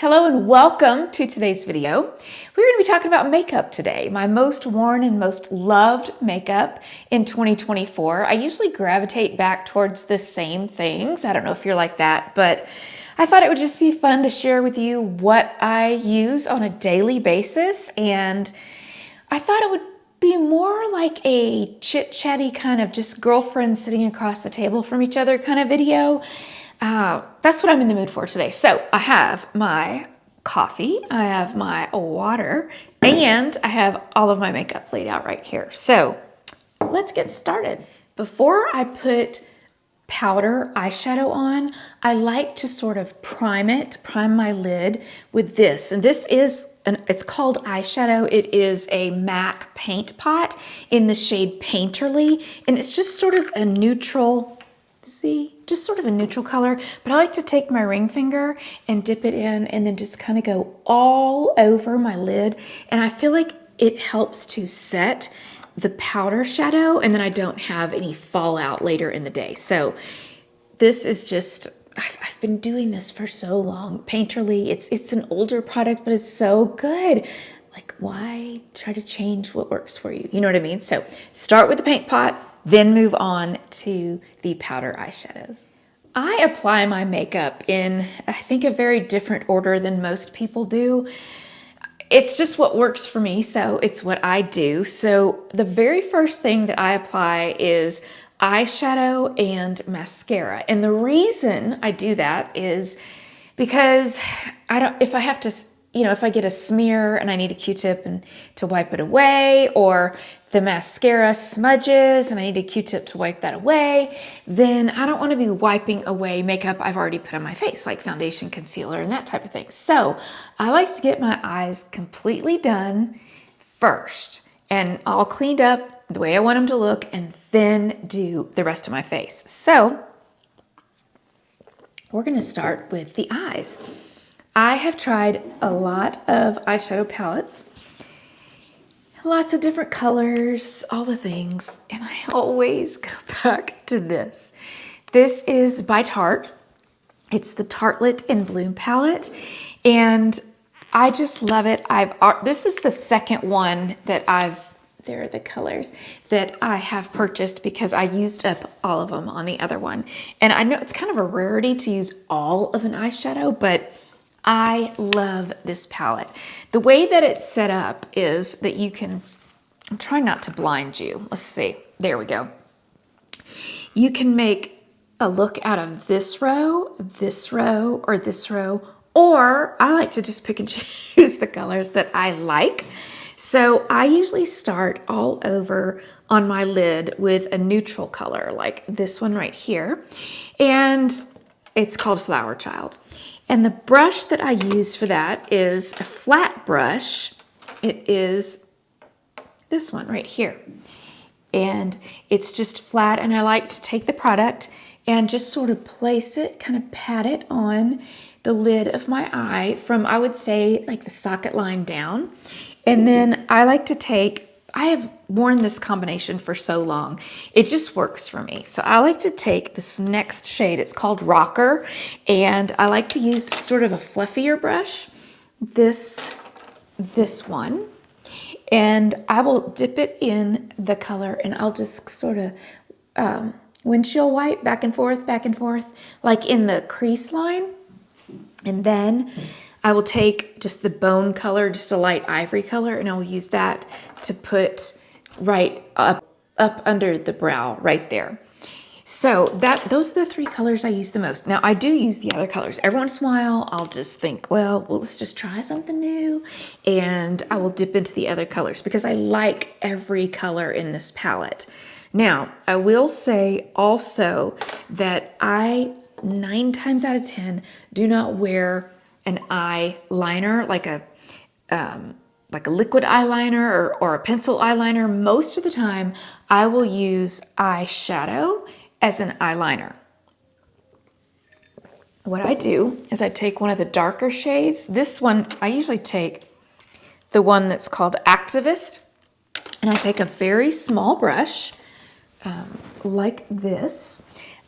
Hello and welcome to today's video. We're going to be talking about makeup today, my most worn and most loved makeup in 2024. I usually gravitate back towards the same things. I don't know if you're like that, but I thought it would just be fun to share with you what I use on a daily basis, and I thought it would be more like a chit-chatty kind of just girlfriends sitting across the table from each other kind of video. That's what I'm in the mood for today. So I have my coffee, I have my water, and I have all of my makeup laid out right here. So let's get started. Before I put powder eyeshadow on, I like to sort of prime my lid with this. And this is, it's called Eyeshadow. It is a MAC paint pot in the shade Painterly. And it's just sort of a neutral, just sort of a neutral color. But I like to take my ring finger and dip it in and then just kind of go all over my lid. And I feel like it helps to set the powder shadow, and then I don't have any fallout later in the day. So this is just, I've been doing this for so long. Painterly, it's an older product, but it's so good. Like, why try to change what works for you? You know what I mean? So start with the paint pot, then move on to the powder eyeshadows. I apply my makeup in, I think, a very different order than most people do. It's just what works for me, so it's what I do. So the very first thing that I apply is eyeshadow and mascara. And the reason I do that is because if I have to, if I get a smear and I need a Q-tip and to wipe it away, or the mascara smudges and I need a Q-tip to wipe that away, then I don't want to be wiping away makeup I've already put on my face, like foundation, concealer, and that type of thing. So I like to get my eyes completely done first and all cleaned up the way I want them to look, and then do the rest of my face. So we're going to start with the eyes. I have tried a lot of eyeshadow palettes, lots of different colors, all the things, and I always go back to this. This is by Tarte. It's the Tartelette in Bloom palette, and I just love it. This is the second one that there are the colors that I have purchased because I used up all of them on the other one. And I know it's kind of a rarity to use all of an eyeshadow, but I love this palette. The way that it's set up is that you can, I'm trying not to blind you. Let's see, there we go. You can make a look out of this row, or this row, or I like to just pick and choose the colors that I like. So I usually start all over on my lid with a neutral color, like this one right here. And it's called Flower Child. And the brush that I use for that is a flat brush. It is this one right here. And it's just flat, and I like to take the product and just sort of place it, kind of pat it on the lid of my eye from, I would say, like the socket line down. And then I like to I have worn this combination for so long, it just works for me. So I like to take this next shade, it's called Rocker, and I like to use sort of a fluffier brush, this one, and I will dip it in the color, and I'll just sort of windshield wipe back and forth, like in the crease line. And then I will take just the bone color, just a light ivory color, and I will use that to put right up under the brow right there. So those are the three colors I use the most. Now I do use the other colors. Every once in a while, I'll just think, well, let's just try something new. And I will dip into the other colors because I like every color in this palette. Now, I will say also that I 9 times out of 10 do not wear an eyeliner, like a liquid eyeliner or a pencil eyeliner. Most of the time, I will use eyeshadow as an eyeliner. What I do is I take one of the darker shades. This one, I usually take the one that's called Activist, and I take a very small brush, like this.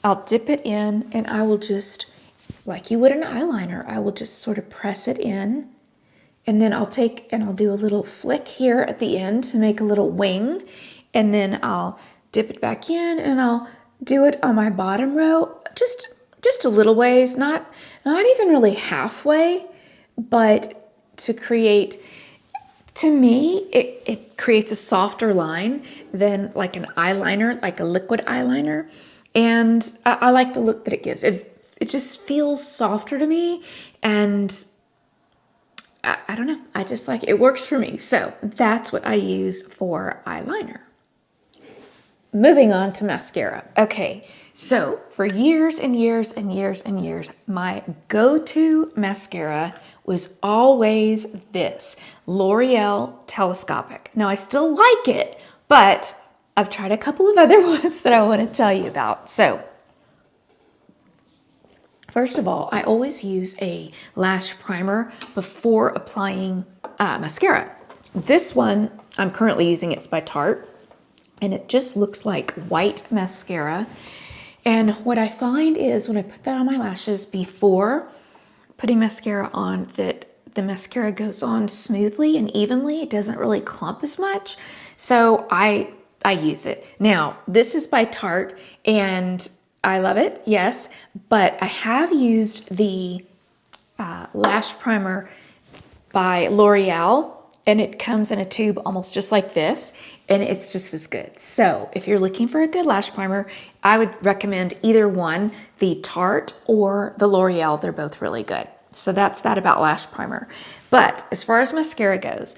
I'll dip it in, and I will just like you would an eyeliner, I will just sort of press it in, and then I'll take and I'll do a little flick here at the end to make a little wing, and then I'll dip it back in and I'll do it on my bottom row, just a little ways, not even really halfway, but to create, to me, it creates a softer line than like an eyeliner, like a liquid eyeliner. And I like the look that it gives. It just feels softer to me. And I don't know, I just like it. It works for me. So that's what I use for eyeliner. Moving on to mascara. Okay, so for years and years and years and years, my go-to mascara was always this L'Oreal Telescopic. Now I still like it, but I've tried a couple of other ones that I want to tell you about. So first of all, I always use a lash primer before applying mascara. This one, I'm currently using, it's by Tarte, and it just looks like white mascara. And what I find is when I put that on my lashes before putting mascara on, that the mascara goes on smoothly and evenly. It doesn't really clump as much. So I use it. Now, this is by Tarte, and I love it, yes, but I have used the lash primer by L'Oreal, and it comes in a tube almost just like this, and it's just as good. So if you're looking for a good lash primer, I would recommend either one, the Tarte or the L'Oreal. They're both really good. So that's that about lash primer. But as far as mascara goes,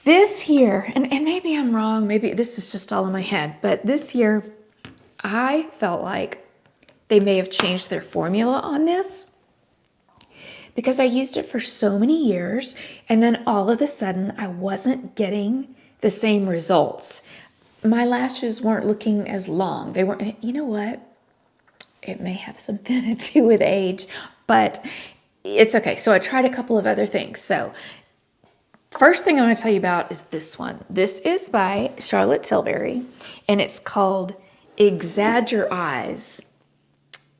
this here, and maybe I'm wrong, maybe this is just all in my head, but this year I felt like they may have changed their formula on this, because I used it for so many years, and then all of a sudden I wasn't getting the same results. My lashes weren't looking as long. They weren't, you know what? It may have something to do with age, but it's okay. So I tried a couple of other things. So first thing I want to tell you about is this one. This is by Charlotte Tilbury, and it's called Exagger Eyes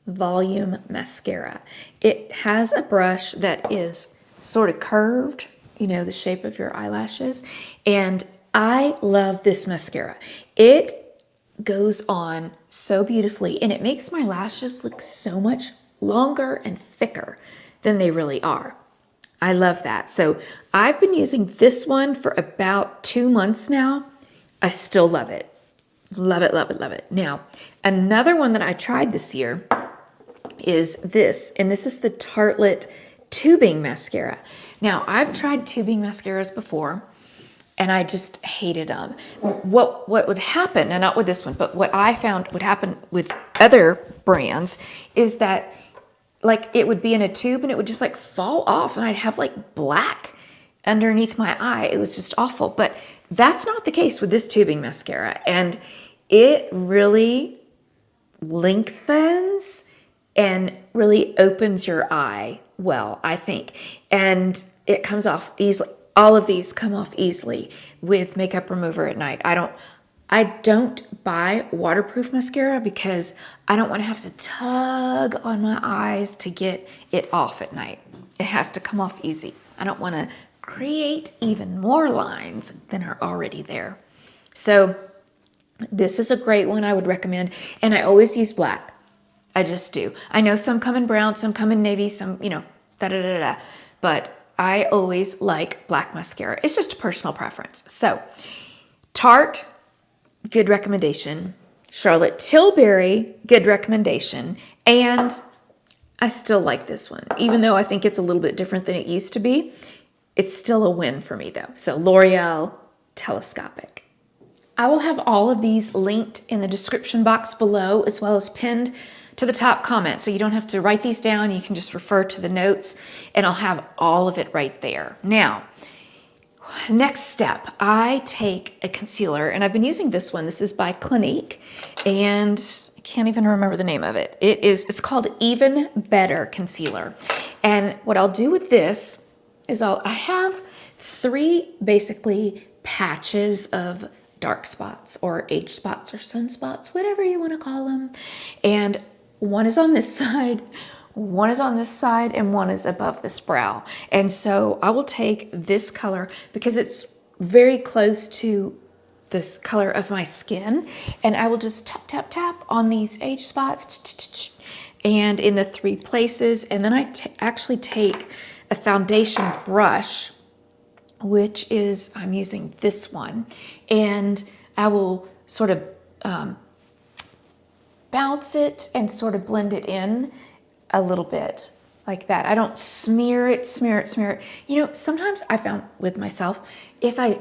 Volume Mascara. It has a brush that is sort of curved, you know, the shape of your eyelashes, and I love this mascara. It goes on so beautifully, and it makes my lashes look so much longer and thicker than they really are. I love that. So I've been using this one for about 2 months now. I still love it. Love it, love it, love it. Now, another one that I tried this year is this, and this is the Tartelette tubing mascara. Now, I've tried tubing mascaras before, and I just hated them. What would happen, and not with this one, but what I found would happen with other brands is that, like, it would be in a tube and it would just like fall off, and I'd have like black underneath my eye. It was just awful. But that's not the case with this tubing mascara, and it really lengthens and really opens your eye well, I think. And it comes off easily. All of these come off easily with makeup remover at night. I don't buy waterproof mascara because I don't want to have to tug on my eyes to get it off at night. It has to come off easy. I don't want to create even more lines than are already there. So this is a great one I would recommend. And I always use black. I just do. I know some come in brown, some come in navy, some, you know, da-da-da-da. But I always like black mascara. It's just a personal preference. So Tarte, good recommendation. Charlotte Tilbury, good recommendation. And I still like this one. Even though I think it's a little bit different than it used to be, it's still a win for me though. So L'Oreal Telescopic. I will have all of these linked in the description box below, as well as pinned to the top comment. So you don't have to write these down. You can just refer to the notes, and I'll have all of it right there. Now, next step, I take a concealer, and I've been using this one. This is by Clinique, and I can't even remember the name of it. It's called Even Better Concealer. And what I'll do with this is I have 3 basically patches of dark spots or age spots or sunspots, whatever you want to call them. And one is on this side, One is on this side and one is above this brow. And so I will take this color because it's very close to this color of my skin, and I will just tap, tap, tap on these age spots and in the 3 places. And then I actually take a foundation brush, which is, I'm using this one, and I will sort of bounce it and sort of blend it in a little bit like that. I don't smear it, smear it, smear it. You know, sometimes I found with myself, if I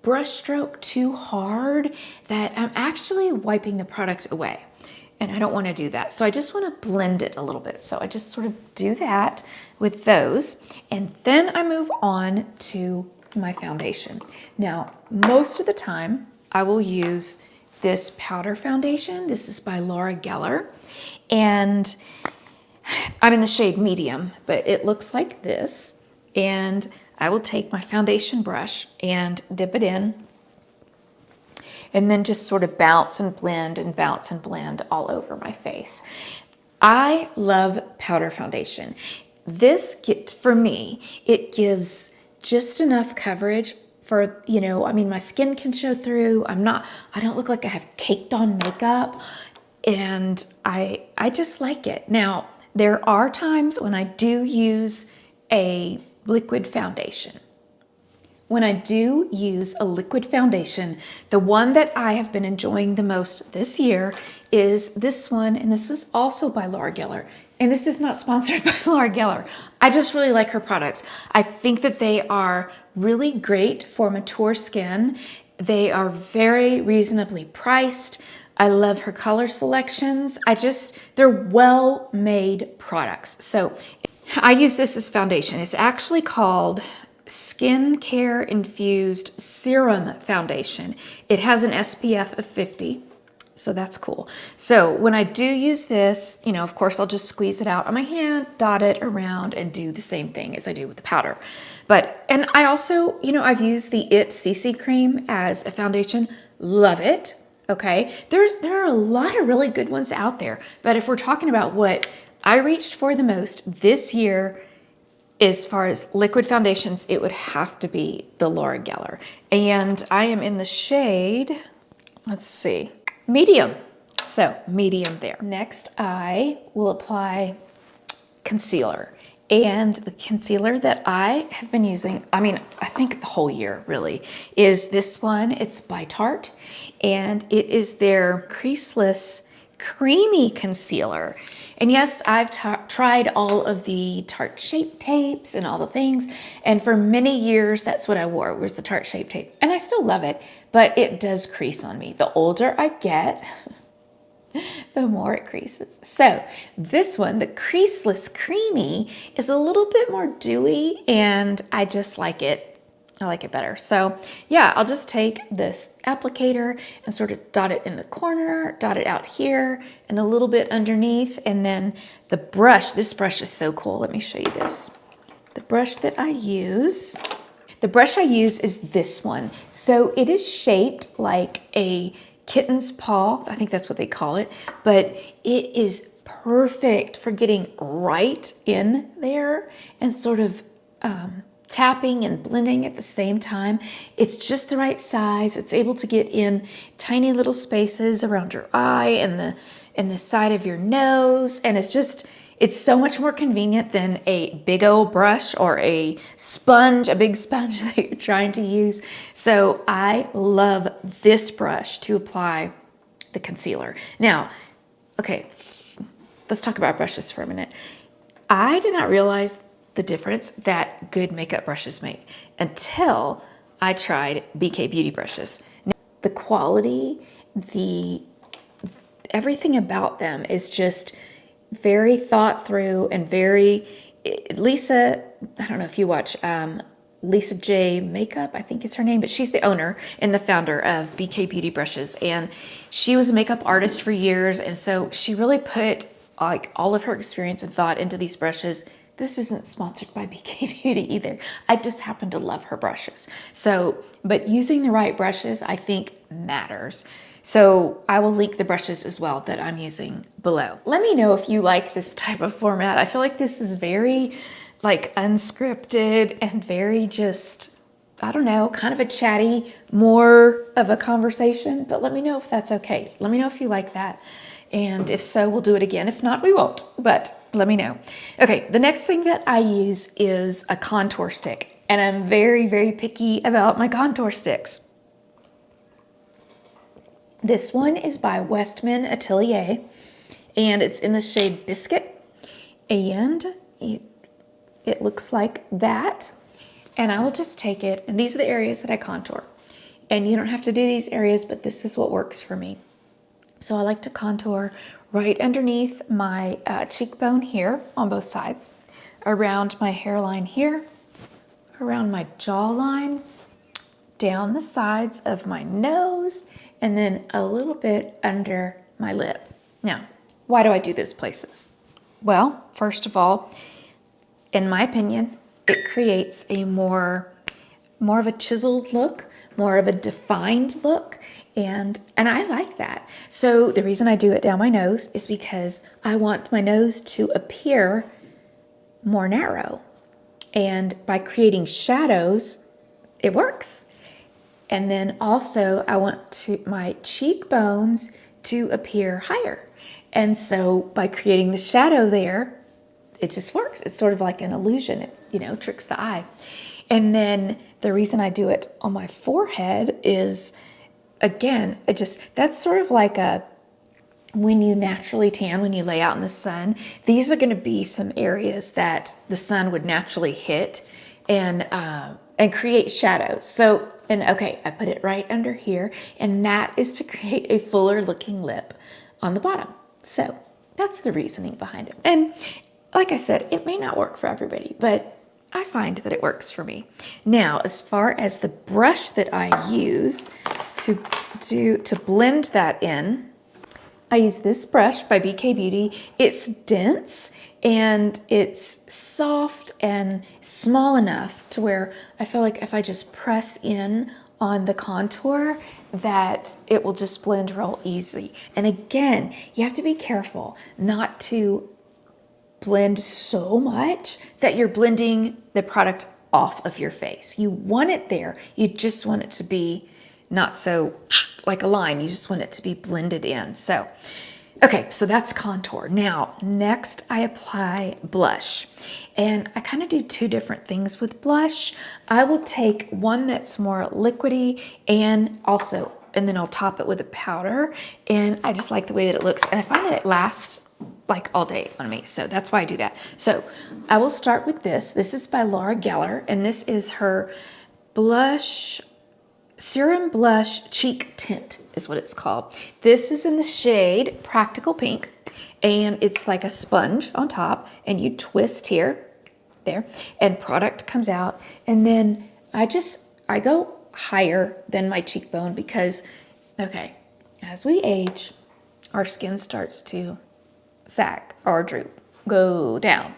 brush stroke too hard, that I'm actually wiping the product away. And I don't want to do that. So I just want to blend it a little bit. So I just sort of do that with those. And then I move on to my foundation. Now, most of the time I will use this powder foundation. This is by Loreal, and I'm in the shade medium, but it looks like this. And I will take my foundation brush and dip it in, and then just sort of bounce and blend and bounce and blend all over my face. I love powder foundation. For me, it gives just enough coverage for, you know, I mean, my skin can show through. I don't look like I have caked on makeup, and I just like it. Now, there are times when I do use a liquid foundation. When I do use a liquid foundation, the one that I have been enjoying the most this year is this one, and this is also by Loreal. And this is not sponsored by Loreal. I just really like her products. I think that they are really great for mature skin. They are very reasonably priced. I love her color selections. They're well-made products. So I use this as foundation. It's actually called Skincare-Infused Serum Foundation. It has an SPF of 50, so that's cool. So when I do use this, you know, of course, I'll just squeeze it out on my hand, dot it around, and do the same thing as I do with the powder. And I also, you know, I've used the IT CC cream as a foundation. Love it. Okay, there are a lot of really good ones out there, but if we're talking about what I reached for the most this year, as far as liquid foundations, it would have to be the Loreal. And I am in the shade, let's see, medium. So medium there. Next, I will apply concealer. And the concealer that I have been using, I mean, I think the whole year really, is this one. It's by Tarte, and it is their creaseless creamy concealer. And yes, I've tried all of the Tarte Shape Tapes and all the things, and for many years that's what I wore, was the Tarte Shape Tape. And I still love it, but it does crease on me. The older I get, the more it creases. So this one, the creaseless creamy, is a little bit more dewy, and I just like it. I like it better. So yeah, I'll just take this applicator and sort of dot it in the corner, dot it out here, and a little bit underneath. And then the brush, this brush is so cool. Let me show you this. The brush that I use, is this one. So it is shaped like a kitten's paw. I think that's what they call it, but it is perfect for getting right in there and sort of tapping and blending at the same time. It's just the right size. It's able to get in tiny little spaces around your eye and the side of your nose, and it's so much more convenient than a big old brush or a big sponge that you're trying to use. So I love this brush to apply the concealer. Now, okay, let's talk about brushes for a minute. I did not realize the difference that good makeup brushes make until I tried BK Beauty brushes. Now, the quality, everything about them is just very thought through and very, Lisa, I don't know if you watch Lisa J Makeup, I think is her name, but she's the owner and the founder of BK Beauty brushes, and she was a makeup artist for years, and so she really put like all of her experience and thought into these brushes. This isn't sponsored by BK Beauty either. I just happen to love her brushes. So, but using the right brushes, I think, matters. So I will link the brushes as well that I'm using below. Let me know if you like this type of format. I feel like this is very like unscripted and very just, I don't know, kind of a chatty, more of a conversation, but let me know if that's okay. Let me know if you like that. And if so, we'll do it again. If not, we won't, but let me know. Okay, the next thing that I use is a contour stick. And I'm very, very picky about my contour sticks. This one is by Westmin Atelier, and it's in the shade Biscuit, and it looks like that. And I will just take it, and these are the areas that I contour. And you don't have to do these areas, but this is what works for me. So I like to contour right underneath my cheekbone here on both sides, around my hairline here, around my jawline, down the sides of my nose, and then a little bit under my lip. Now, why do I do these places? Well, first of all, in my opinion, it creates a more of a chiseled look, more of a defined look, and I like that. So the reason I do it down my nose is because I want my nose to appear more narrow. And by creating shadows, it works. And then also I want my cheekbones to appear higher. And so by creating the shadow there, it just works. It's sort of like an illusion. It, tricks the eye. And then the reason I do it on my forehead is, again, that's sort of like when you naturally tan, when you lay out in the sun, these are going to be some areas that the sun would naturally hit and create shadows. So, okay, I put it right under here, and that is to create a fuller looking lip on the bottom. So that's the reasoning behind it. And like I said, it may not work for everybody, but I find that it works for me. Now, as far as the brush that I use to blend that in, I use this brush by BK Beauty. It's dense and it's soft and small enough to where I feel like if I just press in on the contour, that it will just blend real easy. And again, you have to be careful not to blend so much that you're blending the product off of your face. You want it there. You just want it to be not so like a line. You just want it to be blended in. So, okay, so that's contour. Now, next I apply blush. And I kind of do two different things with blush. I will take one that's more liquidy and then I'll top it with a powder. And I just like the way that it looks. And I find that it lasts like all day on me. So that's why I do that. So I will start with this. This is by Geller, and this is her Serum Blush Cheek Tint is what it's called. This is in the shade Practical Pink, and it's like a sponge on top, and you twist there, and product comes out. And then I go higher than my cheekbone because, okay, as we age, our skin starts to sag or droop, go down.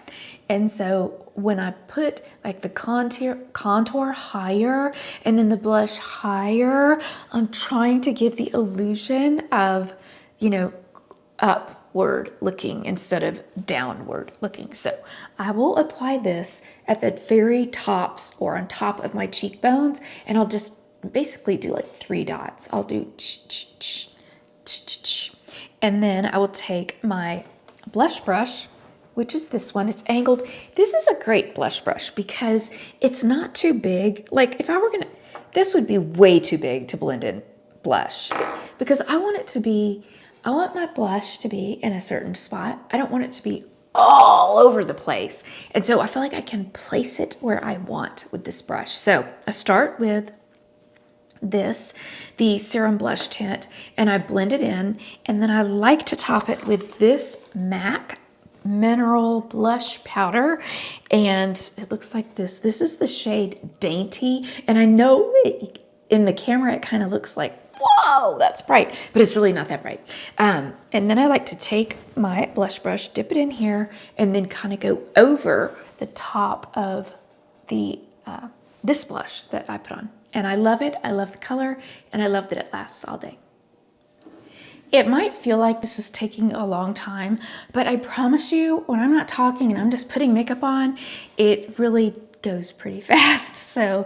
And so when I put like the contour higher and then the blush higher, I'm trying to give the illusion of, upward looking instead of downward looking. So I will apply this at the very tops or on top of my cheekbones, and I'll just basically do like 3 dots. I'll do and then I will take my blush brush, which is this one. It's angled. This is a great blush brush because it's not too big. Like if I were this would be way too big to blend in blush because I want my blush to be in a certain spot. I don't want it to be all over the place. And so I feel like I can place it where I want with this brush. So I start with the Serum Blush Tint, and I blend it in, and then I like to top it with this MAC Mineral Blush Powder, and it looks like this. This is the shade Dainty, and I know in the camera it kind of looks like, whoa, that's bright, but it's really not that bright. And then I like to take my blush brush, dip it in here, and then kind of go over the top of the this blush that I put on. And I love it. I love the color, and I love that it lasts all day. It might feel like this is taking a long time, but I promise you, when I'm not talking and I'm just putting makeup on, it really goes pretty fast. So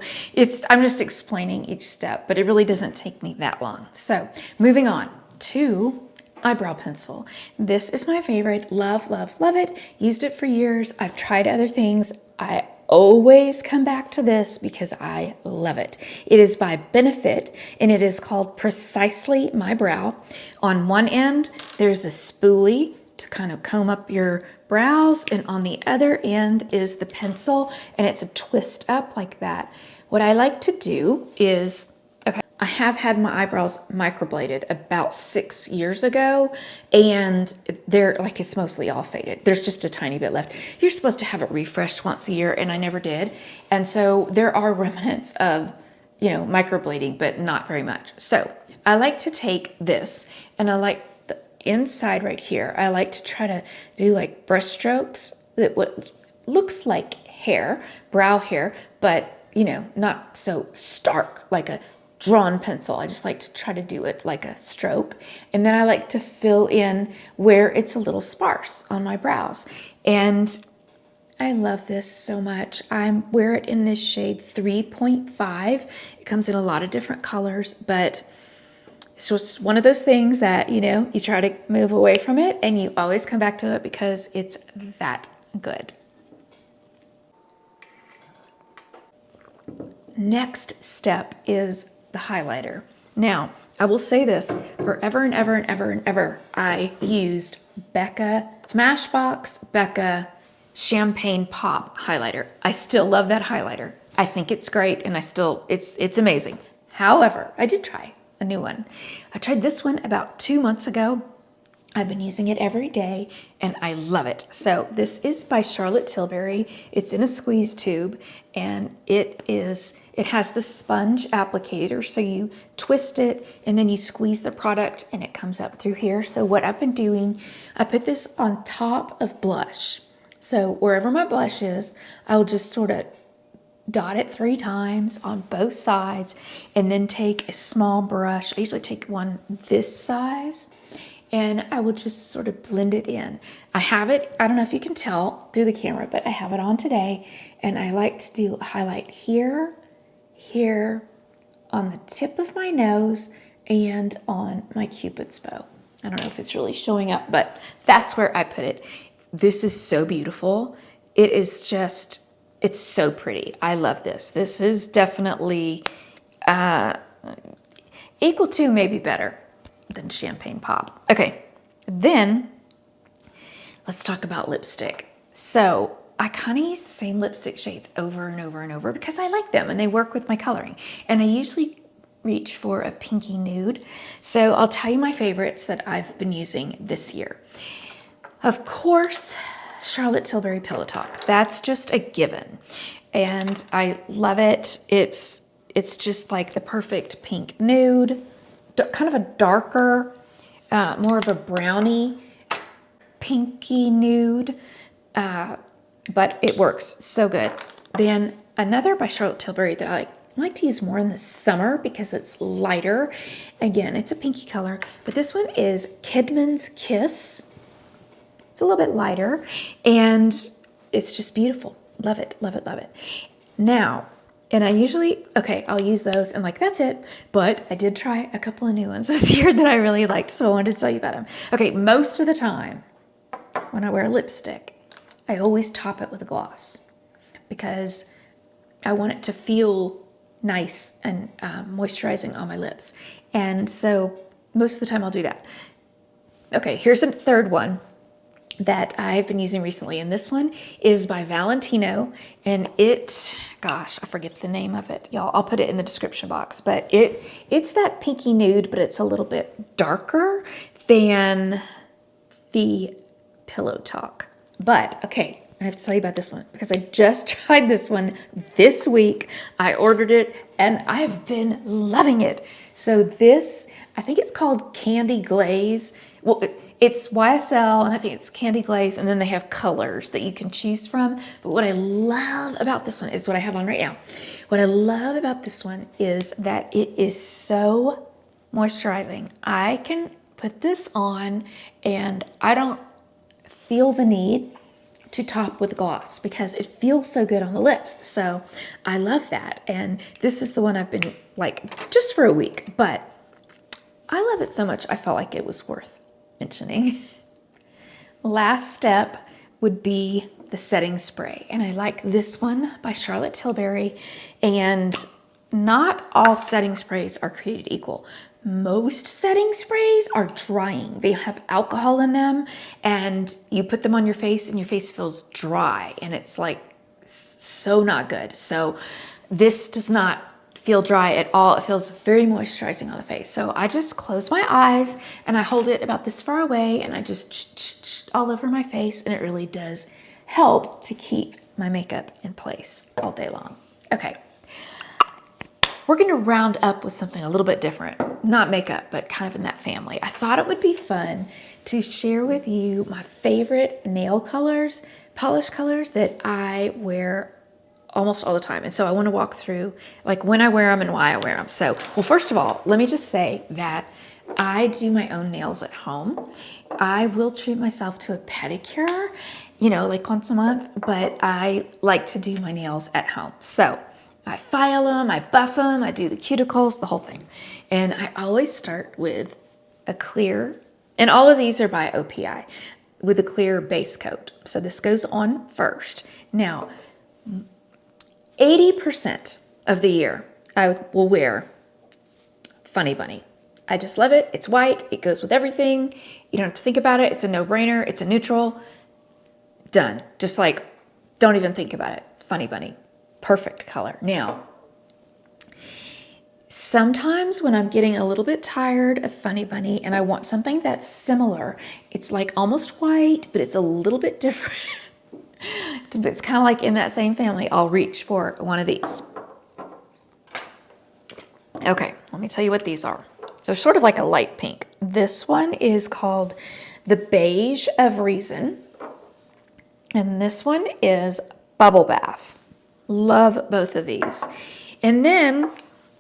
I'm just explaining each step, but it really doesn't take me that long. So moving on to eyebrow pencil. This is my favorite. Love, love, love it. Used it for years. I've tried other things. I always come back to this because I love it. It is by Benefit and it is called Precisely My Brow. On one end, there's a spoolie to kind of comb up your brows, and on the other end is the pencil, and it's a twist up like that. What I like to do is, okay, I have had my eyebrows microbladed about 6 years ago, and they're like, it's mostly all faded. There's just a tiny bit left. You're supposed to have it refreshed once a year, and I never did. And so there are remnants of, you know, microblading, but not very much. So I like to take this, and I like the inside right here, I like to try to do like brush strokes that what looks like hair, brow hair, but you know, not so stark like a drawn pencil. I just like to try to do it like a stroke. And then I like to fill in where it's a little sparse on my brows. And I love this so much. I wear it in this shade 3.5. It comes in a lot of different colors, but it's just one of those things that, you know, you try to move away from it and you always come back to it because it's that good. Next step is the highlighter. Now, I will say this, forever and ever and ever and ever, I used Smashbox Becca Champagne Pop highlighter. I still love that highlighter. I think it's great and it's amazing. However, I did try a new one. I tried this one about 2 months ago. I've been using it every day and I love it. So this is by Charlotte Tilbury. It's in a squeeze tube and it has the sponge applicator. So you twist it and then you squeeze the product and it comes up through here. So what I've been doing, I put this on top of blush. So wherever my blush is, I'll just sort of dot it 3 times on both sides and then take a small brush. I usually take one this size and I will just sort of blend it in. I have it, I don't know if you can tell through the camera, but I have it on today and I like to do a highlight here, here, on the tip of my nose, and on my Cupid's bow. I don't know if it's really showing up, but that's where I put it. This is so beautiful. It is just, it's so pretty. I love this. This is definitely equal to, maybe better than Champagne Pop. Okay, then let's talk about lipstick. So I kind of use the same lipstick shades over and over and over because I like them and they work with my coloring. And I usually reach for a pinky nude. So I'll tell you my favorites that I've been using this year. Of course, Charlotte Tilbury Pillow Talk. That's just a given. And I love it. It's just like the perfect pink nude, kind of a darker, more of a brownie, pinky nude, but it works so good. Then another by Charlotte Tilbury that I like to use more in the summer because it's lighter. Again, it's a pinky color, but this one is Kidman's Kiss. It's a little bit lighter and it's just beautiful. Love it, love it, love it. Now, and I usually, okay, I'll use those and like, that's it. But I did try a couple of new ones this year that I really liked, so I wanted to tell you about them. Okay, most of the time when I wear lipstick, I always top it with a gloss because I want it to feel nice and moisturizing on my lips. And so most of the time I'll do that. Okay, here's a third one that I've been using recently, and this one is by Valentino, and gosh, I forget the name of it, y'all. I'll put it in the description box, but it's that pinky nude, but it's a little bit darker than the Pillow Talk. But okay, I have to tell you about this one because I just tried this one this week. I ordered it and I've been loving it. So this, I think it's called Candy Glaze. Well, it's YSL and I think it's Candy Glaze, and then they have colors that you can choose from. But what I love about this one is what I have on right now. What I love about this one is that it is so moisturizing. I can put this on and I don't feel the need to top with gloss because it feels so good on the lips. So I love that. And this is the one I've been like just for a week, but I love it so much I felt like it was worth mentioning. Last step would be the setting spray. And I like this one by Charlotte Tilbury. And not all setting sprays are created equal. Most setting sprays are drying. They have alcohol in them and you put them on your face and your face feels dry and it's like so not good. So this does not feel dry at all. It feels very moisturizing on the face. So I just close my eyes and I hold it about this far away and I just all over my face, and it really does help to keep my makeup in place all day long. Okay. We're going to round up with something a little bit different, not makeup, but kind of in that family. I thought it would be fun to share with you my favorite nail colors, polish colors that I wear almost all the time. And so I want to walk through like when I wear them and why I wear them. So, well, first of all, let me just say that I do my own nails at home. I will treat myself to a pedicure, you know, like once a month, but I like to do my nails at home. So I file them, I buff them, I do the cuticles, the whole thing. And I always start with a clear, and all of these are by OPI, with a clear base coat. So this goes on first. Now, 80% of the year, I will wear Funny Bunny. I just love it. It's white. It goes with everything. You don't have to think about it. It's a no-brainer. It's a neutral. Done. Just like, don't even think about it. Funny Bunny. Perfect color. Now, sometimes when I'm getting a little bit tired of Funny Bunny and I want something that's similar, it's like almost white, but it's a little bit different. It's kind of like in that same family. I'll reach for one of these. Okay, let me tell you what these are. They're sort of like a light pink. This one is called the Beige of Reason. And this one is Bubble Bath. Love both of these. And then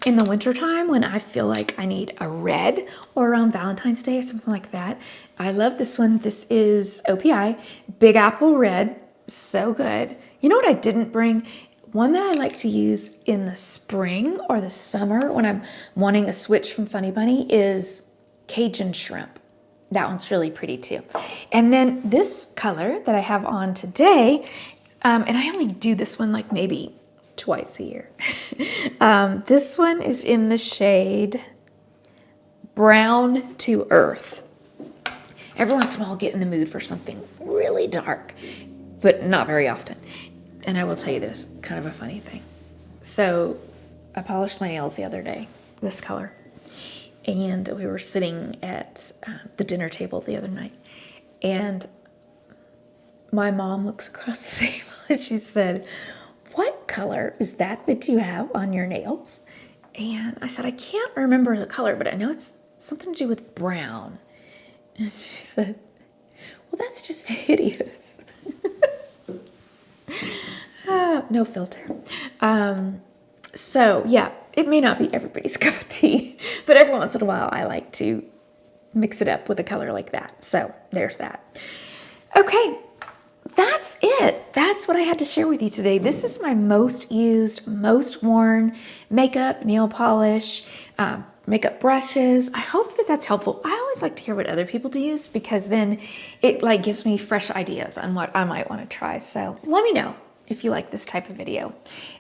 in the wintertime, when I feel like I need a red, or around Valentine's Day or something like that, I love this one. This is OPI, Big Apple Red. So good. You know what I didn't bring? One that I like to use in the spring or the summer when I'm wanting a switch from Funny Bunny is Cajun Shrimp. That one's really pretty too. And then this color that I have on today, and I only do this one like maybe twice a year. This one is in the shade Brown to Earth. Every once in a while I'll get in the mood for something really dark, but not very often. And I will tell you this, kind of a funny thing. So I polished my nails the other day, this color. And we were sitting at the dinner table the other night. And my mom looks across the table and she said, "What color is that you have on your nails?" And I said, "I can't remember the color, but I know it's something to do with brown." And she said, "Well, that's just hideous." No filter. So yeah, it may not be everybody's cup of tea, but every once in a while I like to mix it up with a color like that. So there's that. Okay, that's it. That's what I had to share with you today. This is my most used, most worn makeup, nail polish, makeup brushes. I hope that that's helpful. I always like to hear what other people use because then it like gives me fresh ideas on what I might want to try. So let me know if you like this type of video.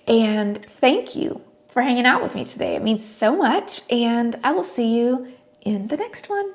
And thank you for hanging out with me today. It means so much, and I will see you in the next one.